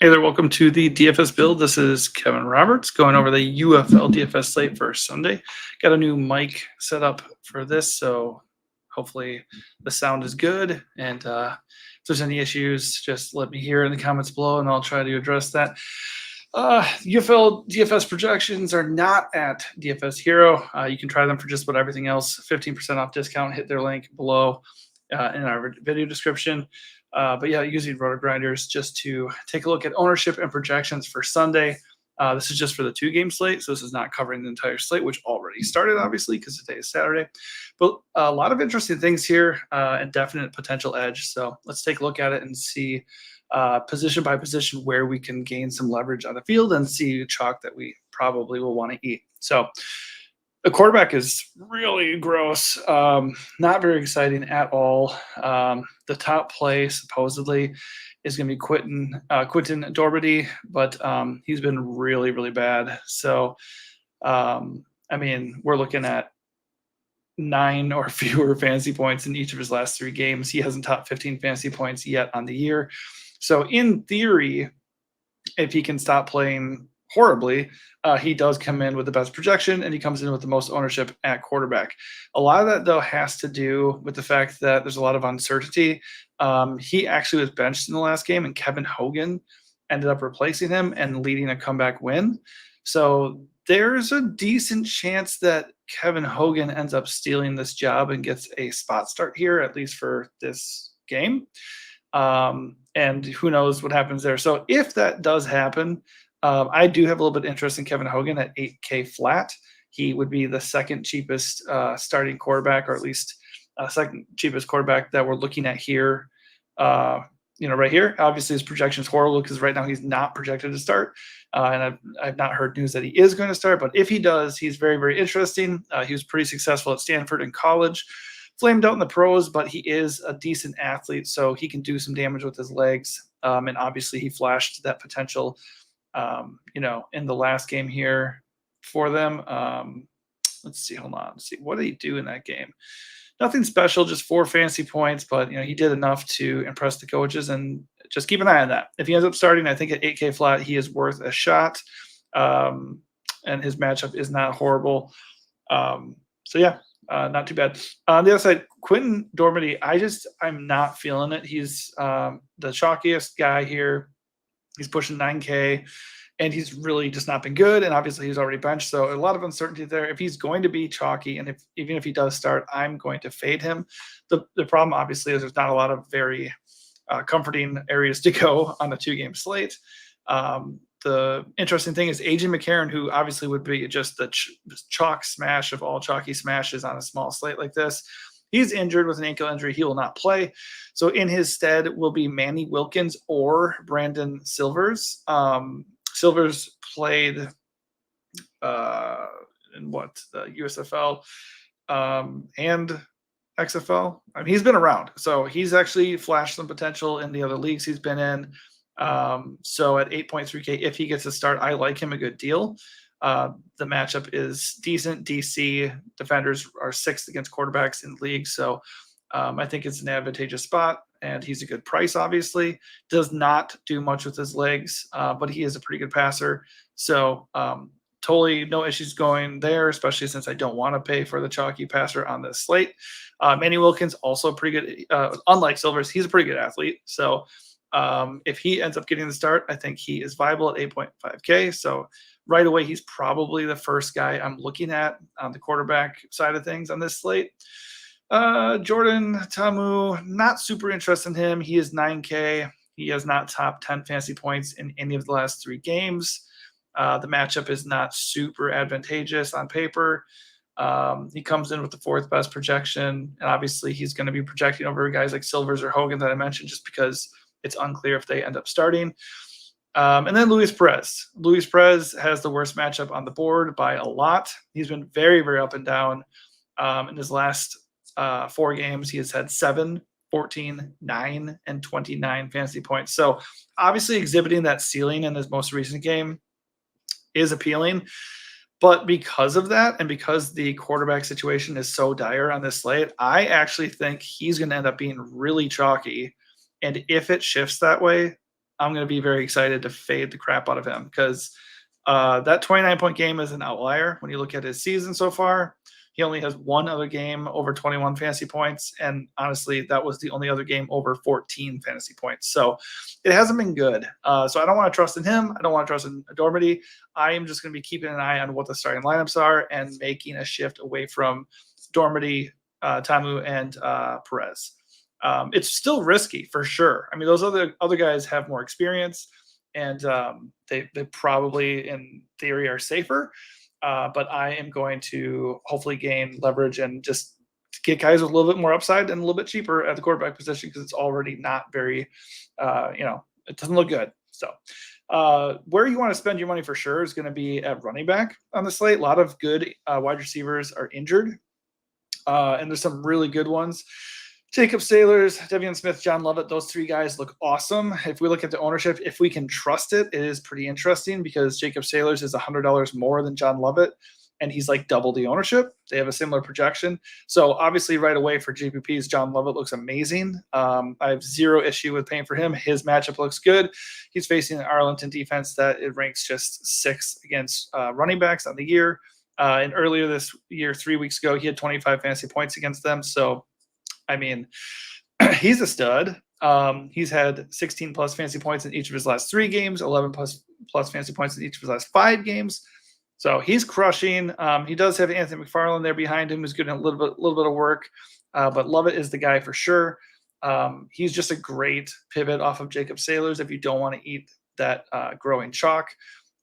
Hey there, welcome to the DFS build. This is Kevin Roberts going over the UFL DFS slate for Sunday. Got a new mic set up for this, so hopefully the sound is good. And if there's any issues, just let me hear in the comments below, and I'll try to address that. UFL DFS projections are not at DFS Hero. You can try them for just about everything else. 15% off discount. Hit their link below in our video description. But yeah, using Roto Grinders just to take a look at ownership and projections for Sunday. This is just for the 2-game slate, so this is not covering the entire slate, which already started, obviously, because today is Saturday. But a lot of interesting things here and definite potential edge. So let's take a look at it and see position by position where we can gain some leverage on the field and see chalk that we probably will want to eat. So the quarterback is really gross, not very exciting at all. The top play supposedly is going to be Quentin Dorbity, but he's been really, really bad. So, I mean, we're looking at 9 or fewer fantasy points in each of his last 3 games. He hasn't topped 15 fantasy points yet on the year. So, in theory, if he can stop playing horribly, he does come in with the best projection, and he comes in with the most ownership at quarterback. A lot of that, though, has to do with the fact that there's a lot of uncertainty. He actually was benched in the last game, and Kevin Hogan ended up replacing him and leading a comeback win. So there's a decent chance that Kevin Hogan ends up stealing this job and gets a spot start here, at least for this game. And who knows what happens there. So if that does happen, I do have a little bit of interest in Kevin Hogan at 8K flat. He would be the second cheapest starting quarterback, or at least second cheapest quarterback that we're looking at here. Right here. Obviously, his projection is horrible because right now he's not projected to start. And I've not heard news that he is going to start. But if he does, he's very, very interesting. He was pretty successful at Stanford in college. Flamed out in the pros, but he is a decent athlete, so he can do some damage with his legs. And obviously, he flashed that potential, in the last game here for them. Let's see. Hold on. Let's see. What did he do in that game? Nothing special, just 4 fantasy points, but he did enough to impress the coaches, and just keep an eye on that. If he ends up starting, I think at 8K flat, he is worth a shot. And his matchup is not horrible. Not too bad. On the other side, Quentin Dormady, I'm not feeling it. He's the chalkiest guy here. He's pushing 9K, and he's really just not been good. And obviously, he's already benched, so a lot of uncertainty there. If he's going to be chalky, and even if he does start, I'm going to fade him. The problem, obviously, is there's not a lot of very comforting areas to go on a 2-game slate. The interesting thing is A.J. McCarron, who obviously would be just the chalk smash of all chalky smashes on a small slate like this. He's injured with an ankle injury. He will not play. So in his stead will be Manny Wilkins or Brandon Silvers. Silvers played in the USFL and XFL. I mean, he's been around. So he's actually flashed some potential in the other leagues he's been in. So at 8.3K, if he gets a start, I like him a good deal. The matchup is decent. DC defenders are 6th against quarterbacks in the league. So I think it's an advantageous spot, and he's a good price, obviously. Does not do much with his legs, but he is a pretty good passer. So totally no issues going there, especially since I don't want to pay for the chalky passer on this slate. Manny Wilkins, also pretty good. Unlike Silvers, he's a pretty good athlete. So if he ends up getting the start, I think he is viable at 8.5K. So right away, he's probably the first guy I'm looking at on the quarterback side of things on this slate. Jordan Tamu, not super interested in him. He is 9K. He has not topped 10 fantasy points in any of the last 3 games. The matchup is not super advantageous on paper. He comes in with the 4th best projection, and obviously he's going to be projecting over guys like Silvers or Hogan that I mentioned, just because it's unclear if they end up starting. And then Luis Perez. Luis Perez has the worst matchup on the board by a lot. He's been very, very up and down. In his last 4 games, he has had 7, 14, 9, and 29 fantasy points. So obviously exhibiting that ceiling in his most recent game is appealing. But because of that, and because the quarterback situation is so dire on this slate, I actually think he's going to end up being really chalky. And if it shifts that way, I'm going to be very excited to fade the crap out of him because that 29-point game is an outlier. When you look at his season so far, he only has one other game over 21 fantasy points. And honestly, that was the only other game over 14 fantasy points. So it hasn't been good. So I don't want to trust in him. I don't want to trust in Dormady. I am just going to be keeping an eye on what the starting lineups are and making a shift away from Dormady, Tamu, and Perez. It's still risky for sure. I mean, those other guys have more experience, and they probably, in theory, are safer. But I am going to hopefully gain leverage and just get guys with a little bit more upside and a little bit cheaper at the quarterback position because it's already not very, it doesn't look good. So where you want to spend your money for sure is going to be at running back on the slate. A lot of good wide receivers are injured, and there's some really good ones. Jacob Sailors, Devian Smith, John Lovett, those three guys look awesome. If we look at the ownership, if we can trust it, it is pretty interesting because Jacob Sailors is $100 more than John Lovett, and he's like double the ownership. They have a similar projection. So obviously right away for GPPs, John Lovett looks amazing. I have zero issue with paying for him. His matchup looks good. He's facing an Arlington defense that it ranks just 6th against running backs on the year. And earlier this year, 3 weeks ago, he had 25 fantasy points against them. So I mean, he's a stud. He's had 16 plus fantasy points in each of his last 3 games, 11 plus fantasy points in each of his last 5 games. So he's crushing. He does have Anthony McFarland there behind him, who's getting a little bit of work. But Lovett is the guy for sure. He's just a great pivot off of Jacob Sailors if you don't want to eat that growing chalk.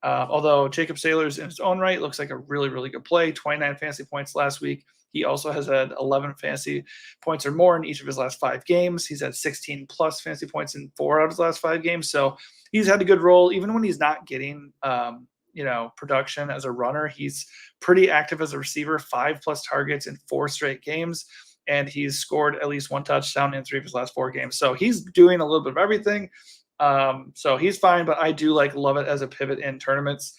Although Jacob Sailors in his own right looks like a really, really good play. 29 fantasy points last week. He also has had 11 fantasy points or more in each of his last 5 games. He's had 16 plus fantasy points in 4 out of his last 5 games. So he's had a good role, even when he's not getting, production as a runner. He's pretty active as a receiver, 5 plus targets in 4 straight games. And he's scored at least 1 touchdown in 3 of his last 4 games. So he's doing a little bit of everything. So he's fine, but I do love it as a pivot in tournaments.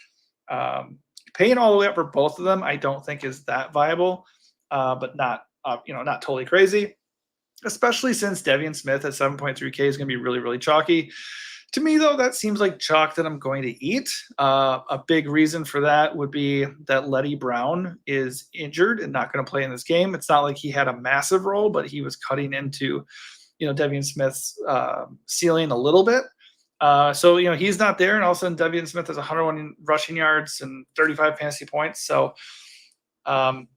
Paying all the way up for both of them, I don't think is that viable. But not totally crazy, especially since Devian Smith at 7.3K is going to be really, really chalky. To me, though, that seems like chalk that I'm going to eat. A big reason for that would be that Letty Brown is injured and not going to play in this game. It's not like he had a massive role, but he was cutting into, Devian Smith's ceiling a little bit. So he's not there, and all of a sudden Devian Smith has 101 rushing yards and 35 fantasy points. So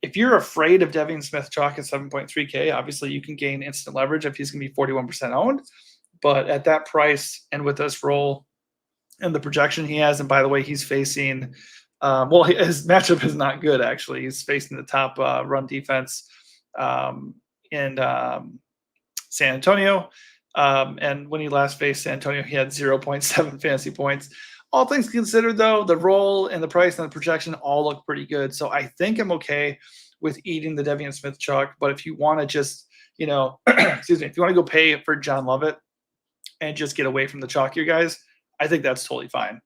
if you're afraid of Devian Smith chalk at 7.3K, obviously you can gain instant leverage if he's going to be 41% owned. But at that price and with this role and the projection he has, and by the way, he's facing his matchup is not good, actually. He's facing the top run defense in San Antonio. And when he last faced San Antonio, he had 0.7 fantasy points. All things considered, though, the role and the price and the projection all look pretty good. So I think I'm okay with eating the Devian Smith chalk. But if you want to just, if you want to go pay for John Lovett and just get away from the chalkier guys, I think that's totally fine.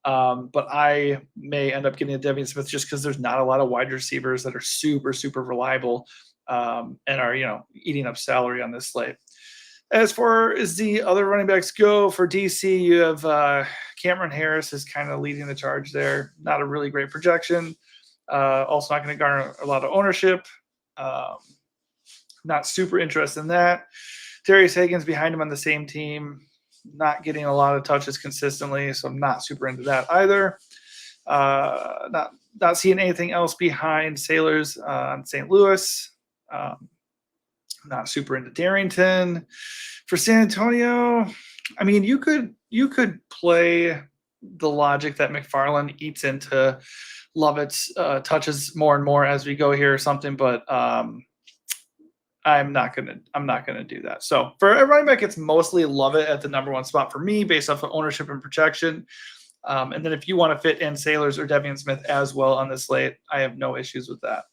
But I may end up getting a Devian Smith just because there's not a lot of wide receivers that are super, super reliable and are, eating up salary on this slate. As far as the other running backs go, for DC, you have Cameron Harris is kind of leading the charge there. Not a really great projection. Also not going to garner a lot of ownership. Not super interested in that. Darius Hagan's behind him on the same team. Not getting a lot of touches consistently, so I'm not super into that either. Not seeing anything else behind Sailors on St. Louis. Not super into Darrington. For San Antonio, I mean, you could play the logic that McFarland eats into Lovett's touches more and more as we go here or something, but I'm not gonna do that. So for a running back, it's mostly Lovett at the number 1 spot for me based off of ownership and projection. And then if you want to fit in Sailors or Devian Smith as well on this slate, I have no issues with that.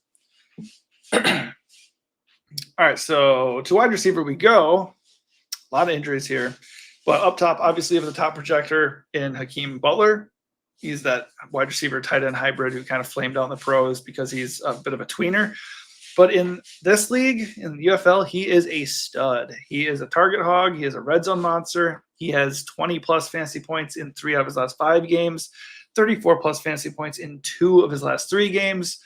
All right, so to wide receiver we go. A lot of injuries here. But up top, obviously, you have the top projector in Hakeem Butler. He's that wide receiver tight end hybrid who kind of flamed out in the pros because he's a bit of a tweener. But in this league, in the UFL, he is a stud. He is a target hog. He is a red zone monster. He has 20 plus fantasy points in 3 out of his last 5 games, 34 plus fantasy points in 2 of his last 3 games,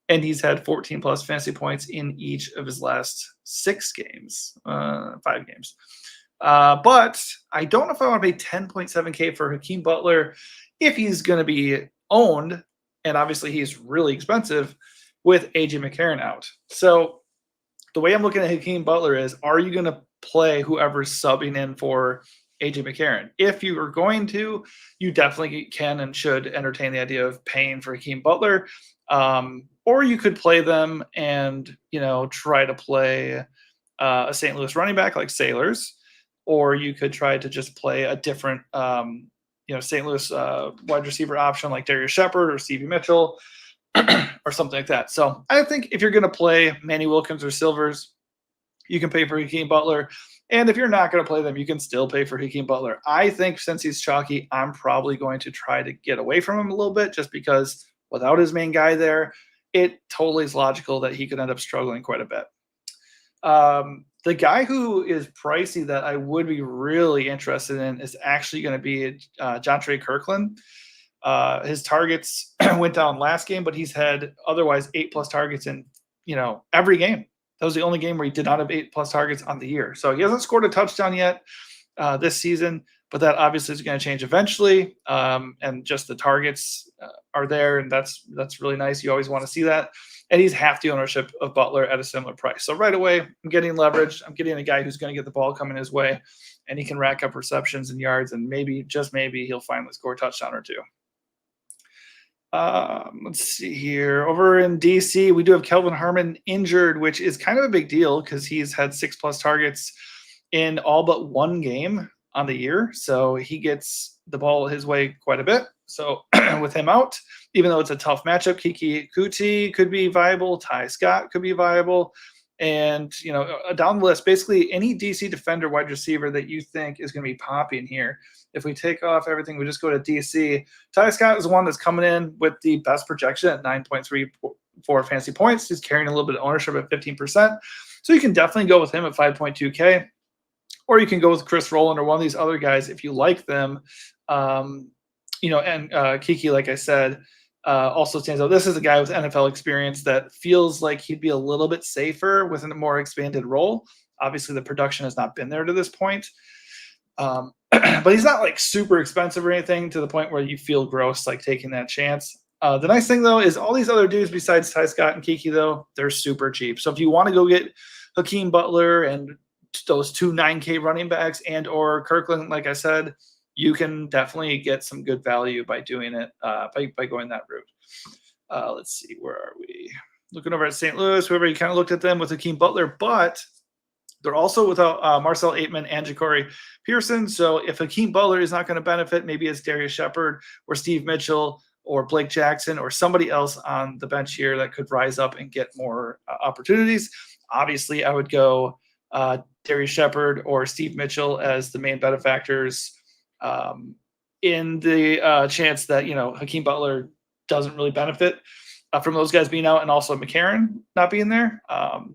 and he's had 14 plus fantasy points in each of his last 5 games. But I don't know if I want to pay 10.7K for Hakeem Butler if he's going to be owned, and obviously he's really expensive with AJ McCarron out. So the way I'm looking at Hakeem Butler is, are you going to play whoever's subbing in for AJ McCarron? If you are going to, you definitely can and should entertain the idea of paying for Hakeem Butler. Or you could play them and, try to play a St. Louis running back like Sailors, or you could try to just play a different, St. Louis wide receiver option like Darius Shepard or Stevie Mitchell or something like that. So I think if you're going to play Manny Wilkins or Silvers, you can pay for Hakeem Butler. And if you're not going to play them, you can still pay for Hakeem Butler. I think since he's chalky, I'm probably going to try to get away from him a little bit, just because without his main guy there, it totally is logical that he could end up struggling quite a bit. The guy who is pricey that I would be really interested in is actually going to be Jontre Kirkland. His targets went down last game, but he's had otherwise 8+ targets in every game. That was the only game where he did not have 8+ targets on the year. So he hasn't scored a touchdown yet this season, but that obviously is going to change eventually. And just the targets are there, and that's really nice. You always want to see that. And he's half the ownership of Butler at a similar price. So right away, I'm getting leverage. I'm getting a guy who's going to get the ball coming his way, and he can rack up receptions and yards, and maybe, just maybe, he'll finally score a touchdown or two. Let's see here. Over in DC, we do have Kelvin Harmon injured, which is kind of a big deal because he's had 6+ targets in all but one game on the year. So he gets the ball his way quite a bit. So with him out, even though it's a tough matchup, Kiki Kuti could be viable. Ty Scott could be viable. And, down the list, basically any DC defender wide receiver that you think is going to be popping here. If we take off everything, we just go to DC. Ty Scott is one that's coming in with the best projection at 9.34 fantasy points. He's carrying a little bit of ownership at 15%. So you can definitely go with him at 5.2K. Or you can go with Chris Rowland or one of these other guys if you like them. And Kiki, like I said, also stands out. This is a guy with NFL experience that feels like he'd be a little bit safer with a more expanded role. Obviously, the production has not been there to this point. But he's not like super expensive or anything to the point where you feel gross like taking that chance. The nice thing, though, is all these other dudes besides Ty Scott and Kiki, though, they're super cheap. So if you want to go get Hakeem Butler and those 2 9K running backs and or Kirkland, like I said, you can definitely get some good value by doing it, by going that route. Let's see, where are we? Looking over at St. Louis, we already kind of looked at them with Hakeem Butler, but they're also without Marcel Aitman and Ja'Cory Pearson. So if Hakeem Butler is not going to benefit, maybe it's Darius Shepard or Steve Mitchell or Blake Jackson or somebody else on the bench here that could rise up and get more opportunities. Obviously, I would go Darius Shepard or Steve Mitchell as the main benefactors in the chance that, Hakeem Butler doesn't really benefit from those guys being out, and also McCarron not being there.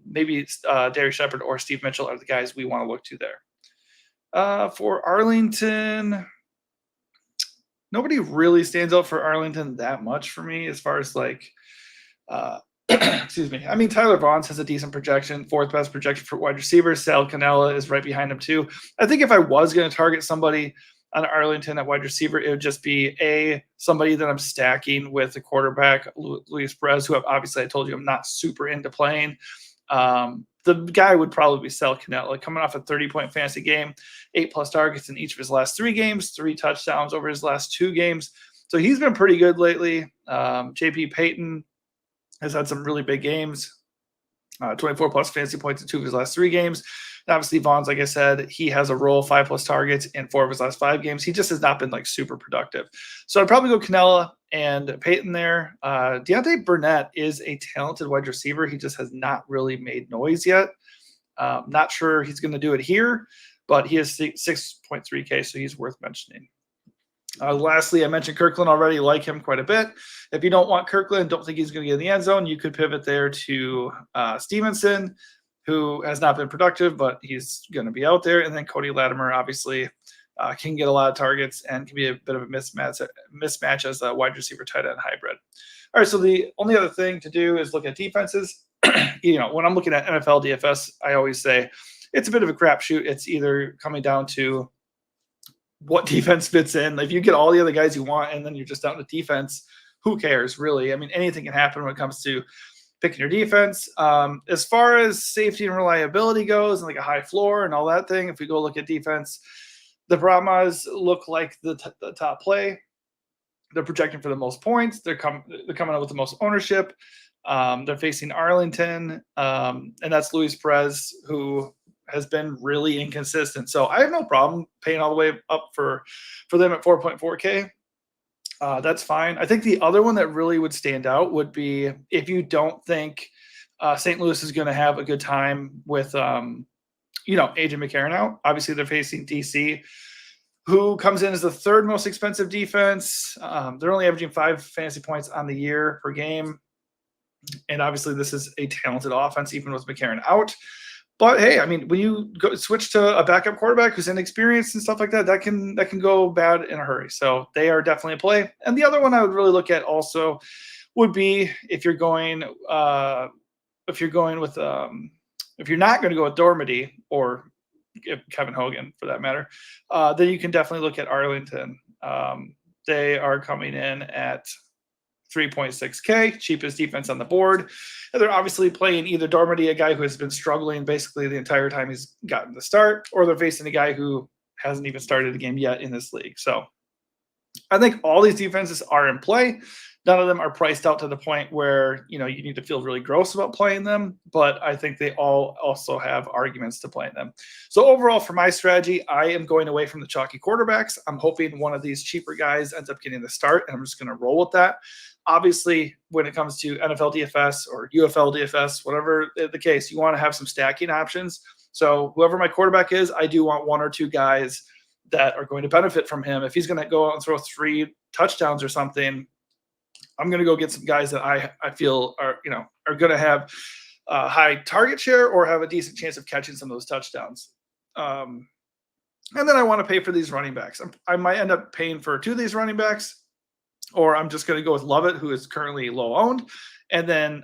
Maybe it's Darius Shepard or Steve Mitchell are the guys we want to look to there. For Arlington, nobody really stands out for Arlington that much for me as far as excuse me. I mean, Tyler Vaughns has a decent projection, 4th best projection for wide receivers. Sal Cannella is right behind him too. I think if I was going to target somebody on Arlington at wide receiver, it would just be somebody that I'm stacking with the quarterback, Luis Perez, who obviously I told you I'm not super into playing. The guy would probably be Sal Cannella, coming off a 30-point fantasy game, 8+ targets in each of his last 3 games, 3 touchdowns over his last 2 games. So he's been pretty good lately. JP Payton has had some really big games, 24+ fantasy points in 2 of his last 3 games. And obviously, Vaughns, like I said, he has a role, 5+ targets in 4 of his last 5 games. He just has not been super productive. So I'd probably go Cannella and Payton there. Deontay Burnett is a talented wide receiver. He just has not really made noise yet. Not sure he's going to do it here, but he has 6.3K, so he's worth mentioning. Lastly, I mentioned Kirkland already, like him quite a bit. If you don't want Kirkland, don't think he's going to get in the end zone, you could pivot there to Stevenson, who has not been productive, but he's going to be out there. And then Cody Latimer, obviously, can get a lot of targets and can be a bit of a mismatch as a wide receiver tight end hybrid. All right, so the only other thing to do is look at defenses. When I'm looking at NFL DFS, I always say it's a bit of a crapshoot. It's either coming down to what defense fits in. If you get all the other guys you want and then you're just down to defense, who cares, really? I mean, anything can happen when it comes to picking your defense. As far as safety and reliability goes and like a high floor and all that thing, if we go look at defense, the Brahmas look like the top play. They're projecting for the most points. They're coming out with the most ownership. They're facing Arlington, and that's Luis Perez, who has been really inconsistent. So I have no problem paying all the way up for them at 4.4K. That's fine. I think the other one that really would stand out would be if you don't think St. Louis is going to have a good time with, AJ McCarron out. Obviously, they're facing DC, who comes in as the third most expensive defense. They're only averaging 5 fantasy points on the year per game. And obviously, this is a talented offense, even with McCarron out. But hey, I mean, when you switch to a backup quarterback who's inexperienced and stuff like that, that can go bad in a hurry. So they are definitely a play. And the other one I would really look at also would be if you're not going to go with Dormady or Kevin Hogan for that matter, then you can definitely look at Arlington. They are coming in at 3.6K, cheapest defense on the board. And they're obviously playing either Dormady, a guy who has been struggling basically the entire time he's gotten the start, or they're facing a guy who hasn't even started a game yet in this league. So I think all these defenses are in play. None of them are priced out to the point where, you need to feel really gross about playing them, but I think they all also have arguments to playing them. So overall, for my strategy, I am going away from the chalky quarterbacks. I'm hoping one of these cheaper guys ends up getting the start, and I'm just going to roll with that. Obviously, when it comes to NFL DFS or UFL DFS, whatever the case, you want to have some stacking options. So whoever my quarterback is, I do want one or two guys that are going to benefit from him. If he's going to go out and throw 3 touchdowns or something, I'm going to go get some guys that I feel are going to have a high target share or have a decent chance of catching some of those touchdowns. And then I want to pay for these running backs. I might end up paying for 2 of these running backs, or I'm just going to go with Lovett, who is currently low owned, and then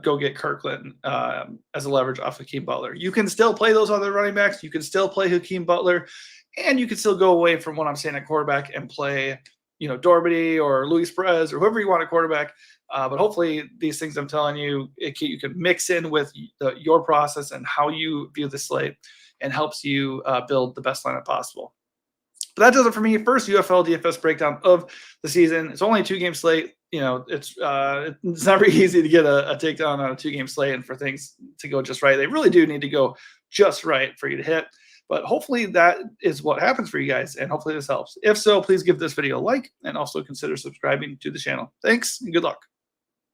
go get Kirkland as a leverage off Hakeem Butler. You can still play those other running backs. You can still play Hakeem Butler, and you can still go away from what I'm saying at quarterback and play Dormady or Luis Perez or whoever you want at quarterback. But hopefully these things I'm telling you, you can mix in with your process and how you view the slate, and helps you build the best lineup possible. But that does it for me. First UFL DFS breakdown of the season. It's only a 2-game slate. It's never easy to get a takedown on a 2-game slate and for things to go just right. They really do need to go just right for you to hit. But hopefully that is what happens for you guys, and hopefully this helps. If so, please give this video a like and also consider subscribing to the channel. Thanks and good luck.